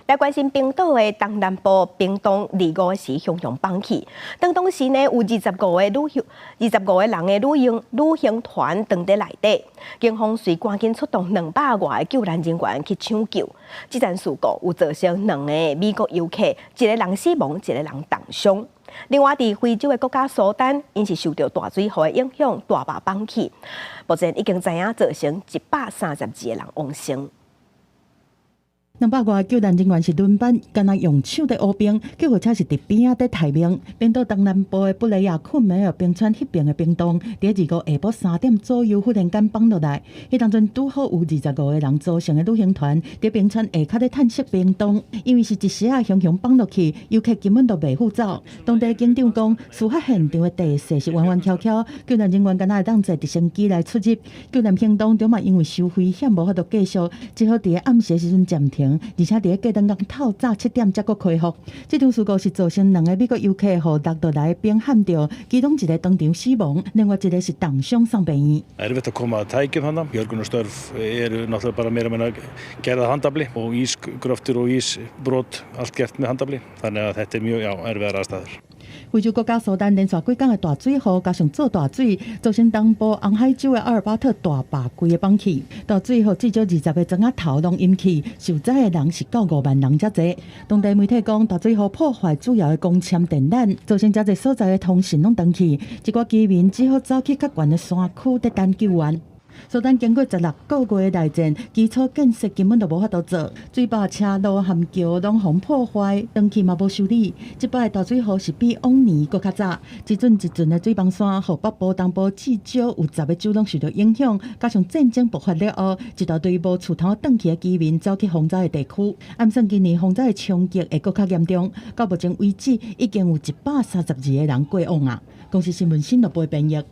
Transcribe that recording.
来关心冰岛的东南部，冰冻25时熊熊放弃。当时呢，有25个人的旅行团当在内底，警方遂赶紧出动200外的救援人员去抢救。这件事故有造成2个美国游客，一个人死亡，一个人重伤。另外，在非洲的国家苏丹，因是受到大水害的影响，大坝放弃。目前已经知影造成132个人亡生。200外救援人员是轮班，敢若用手在乌冰，救护车是伫边仔在待命。冰岛东南部的布雷亚困梅尔冰川迄边的冰洞，伫25下晡3点左右忽然间放落来。迄当阵拄好有25个人组成的旅行团伫冰川下骹咧探索冰洞，因为是一时熊熊放落去，游客根本都袂赴走。当地警长讲，事发现场的地势是弯弯曲曲，救援人员敢若会当坐直升机来出入。救援行动中嘛，因为受危险无法度继续，只好伫暗时时阵暂停。而且伫过灯光透早7点才阁恢复。这场事故是造成2个美国游客互落落来冰陷着，其中一个当场死亡，另外一个是重伤送病院。Erfitt að koma að tækjum þarna. Björgunarstörf eru náttúrulega bara meira og minna gerð að handafli og ísgröftur og ísbrot allt gert með handafli. Þannig að þetta mjög erfiðar aðstæður. 非洲国家苏丹连续几天的大水雨加上做大水，造成东部红海州的阿尔巴特大坝规个放弃。到最后至少20个庄仔头拢淹去，受灾的人是到5万人才侪。当地媒体讲，大水雨破坏主要的光纤电缆，造成遮侪所在的通讯拢断去，一寡居民只好走去较悬的山区在等救援。苏丹经过16个月的内战，基础建设根本就无法度做，水坝、车路和桥拢互破坏，长期嘛无修理。这摆的大水雨是比往年搁较早，一阵一阵的水崩山，互北部、东部至少有10个州拢受到影响。加上战争爆发了后，一大堆无厝头转去的居民走去洪灾的地区。按算今年洪灾的冲击会搁较严重，到目前为止已经有132个人过往啊。公司新闻新闻部编译。